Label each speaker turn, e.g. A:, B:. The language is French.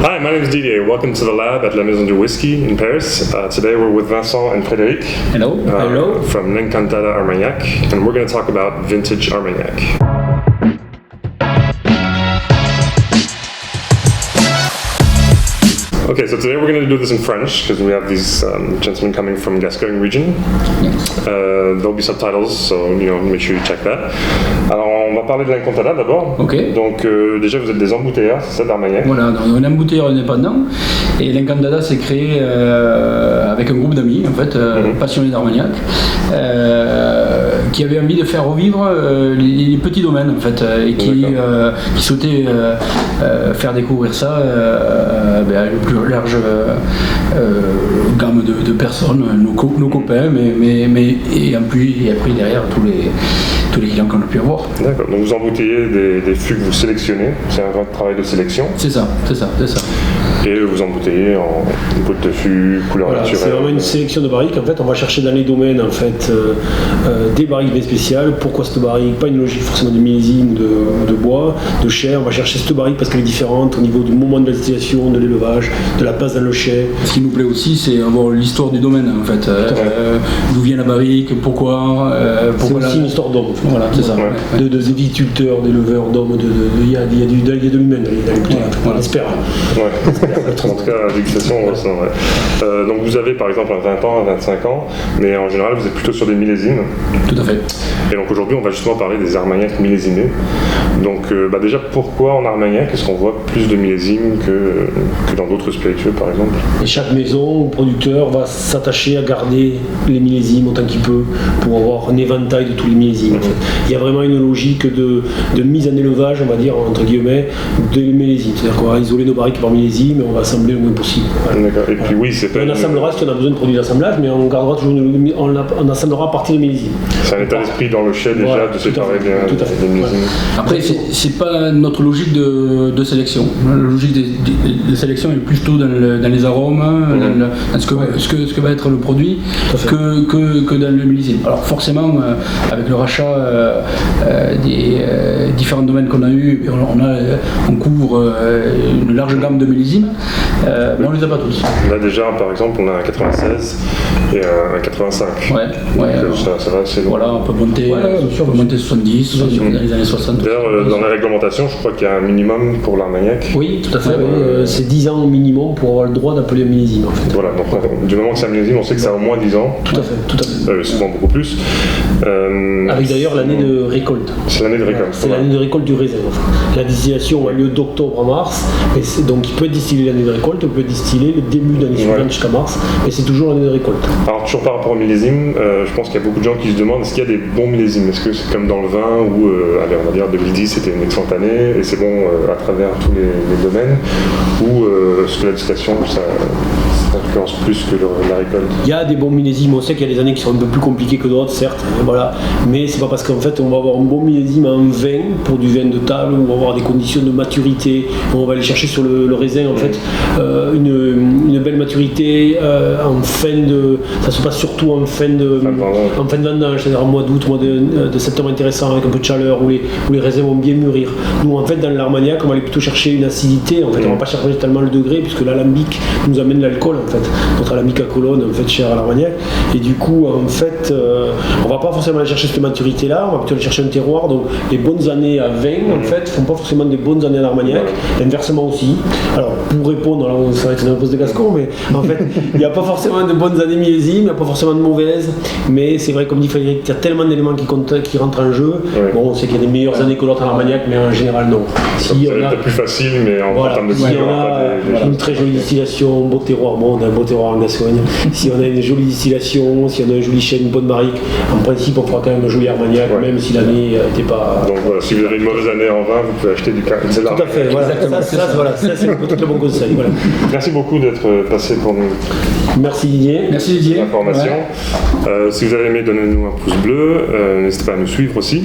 A: Hi, my name is Didier. Welcome to the lab at La Maison du Whisky in Paris. Today we're with Vincent and Frédéric.
B: Hello. Hello.
A: From Encatada Armagnac, and we're going to talk about vintage Armagnac. Okay, so today we're going to do this in French because we have these gentlemen coming from Gascogne region.
B: Yes.
A: There'll be subtitles, so make sure you check that. Alors, on va parler de l'Encatada d'abord.
B: Ok.
A: Donc, déjà, vous êtes des embouteilleurs, c'est ça, d'Armagnac?
B: Voilà, on est embouteilleur indépendant. Et l'Encatada s'est créé avec un groupe d'amis, en fait, passionnés d'Armagnac, qui avaient envie de faire revivre les petits domaines, en fait, et qui souhaitaient faire découvrir ça à une plus large gamme de personnes, nos copains, mais et après derrière tous les clients qu'on a pu avoir.
A: D'accord, donc vous embouteillez des fûts que vous sélectionnez, c'est un vrai travail de sélection.
B: C'est ça.
A: Et vous embouteillez en gouttes de fût, couleur naturelle.
C: C'est vraiment une sélection de barriques. En fait, on va chercher dans les domaines des barriques bien spéciales. Pourquoi cette barrique? Pas une logique forcément de millésime, de bois, de chai. On va chercher cette barrique parce qu'elle est différente au niveau du moment de la distillation, de l'élevage, de la place dans le chai.
B: Ce qui nous plaît aussi, c'est avoir l'histoire du domaine, en fait. D'où vient la barrique, pourquoi.
C: C'est aussi une histoire d'homme.
B: Voilà, c'est ça.
C: De viticulteurs, d'éleveurs, d'hommes, il y a de l'humain dans les bouteilles. On espère.
A: En tout cas, la dégustation, on ressent. Donc vous avez par exemple un 20 ans, un 25 ans, mais en général vous êtes plutôt sur des millésimes.
B: Tout à fait.
A: Et donc aujourd'hui on va justement parler des Armagnac millésimés. Donc déjà pourquoi en Armagnac est-ce qu'on voit plus de millésimes que dans d'autres spiritueux par exemple?
C: Et chaque maison ou producteur va s'attacher à garder les millésimes autant qu'il peut pour avoir un éventail de tous les millésimes. En fait. Il y a vraiment une logique de mise en élevage, on va dire entre guillemets, des millésimes. C'est-à-dire qu'on va isoler nos barriques par millésime et on va assembler le moins possible.
A: Voilà. D'accord. Et puis oui, c'est pas.
C: On assemblera si on a besoin de produits d'assemblage, mais on gardera toujours on assemblera à partir des millésimes.
A: C'est un état d'esprit dans le chai déjà de séparer bien des millésimes.
B: Après, c'est pas notre logique de sélection. La logique de sélection est plutôt dans les arômes, dans ce que va être le produit, que dans le millésime. Alors forcément, avec le rachat des différents domaines qu'on a eu, on couvre une large gamme de millésimes, mais on les a pas tous.
A: Là déjà, par exemple, on a un 96 et un 85. Ça va assez loin.
B: Voilà, on peut monter 70 dans les années 60.
A: D'ailleurs, dans la réglementation, je crois qu'il y a un minimum pour l'Armagnac.
C: Oui, tout à fait. C'est 10 ans au minimum pour avoir le droit d'appeler un millésime. En fait.
A: Voilà, donc du moment que c'est un millésime, on sait que ça a au moins 10 ans.
C: Tout à fait.
A: Souvent beaucoup plus.
C: Avec d'ailleurs l'année de récolte.
A: C'est l'année de récolte.
C: C'est l'année de récolte du raisin. En fait. La distillation a lieu d'octobre à mars, donc il peut être distillé l'année de récolte, on peut distiller le début d'année suivante jusqu'à mars, mais c'est toujours l'année de récolte.
A: Alors toujours par rapport au millésime, je pense qu'il y a beaucoup de gens qui se demandent est-ce qu'il y a des bons millésimes? Est-ce que c'est comme dans le vin où, on va dire 2010 c'était une excellente année et c'est bon à travers tous les domaines, ou est-ce que la distillation ça influence plus que la récolte?
C: Il y a des bons millésimes, on sait qu'il y a des années qui sont un peu plus compliquées que d'autres, certes, voilà. Mais c'est pas parce qu'en fait on va avoir un bon millésime en vin, pour du vin de table, où on va avoir des conditions de maturité, où on va aller chercher sur le raisin en fait une belle maturité en fin de. Ça se passe surtout en fin de vendange, c'est-à-dire en mois d'août, mois de septembre intéressant, avec un peu de chaleur, où les raisins vont bien mûrir. Nous en fait dans l'Armagnac, on va aller plutôt chercher une acidité, en fait on va pas chercher tellement le degré, puisque l'alambic nous amène l'alcool. En fait, notre alambic à colonne en fait cher à l'Armagnac, et du coup en fait on va pas forcément aller chercher cette maturité là, on va plutôt aller chercher un terroir. Donc les bonnes années à 20 en fait font pas forcément des bonnes années à l'Armagnac, inversement aussi. Alors pour répondre, alors ça va être une réponse de Gascon, mais en fait il n'y a pas forcément de bonnes années millésimes, il n'y a pas forcément de mauvaises, mais c'est vrai comme dit Frédéric, il y a tellement d'éléments qui rentrent en jeu. Bon, on sait qu'il y a des meilleures années que l'autre en Armagnac, mais en général non.
A: Si on a plus facile, mais en termes de
C: si on a une très jolie distillation, beau terroir, on a un beau terroir en Gascogne. Si on a une jolie distillation, si on a un joli chêne, une bonne barrique, en principe on fera quand même un joli Armagnac, même si l'année n'était pas.
A: Donc voilà, si vous avez une mauvaise année en vin, vous pouvez acheter du carré.
C: Tout à fait, voilà. Ça c'est peut-être le bon conseil. Voilà.
A: Merci beaucoup d'être passé pour nous.
C: Merci Didier.
B: Merci Didier.
A: L'information. Si vous avez aimé, donnez-nous un pouce bleu. N'hésitez pas à nous suivre aussi.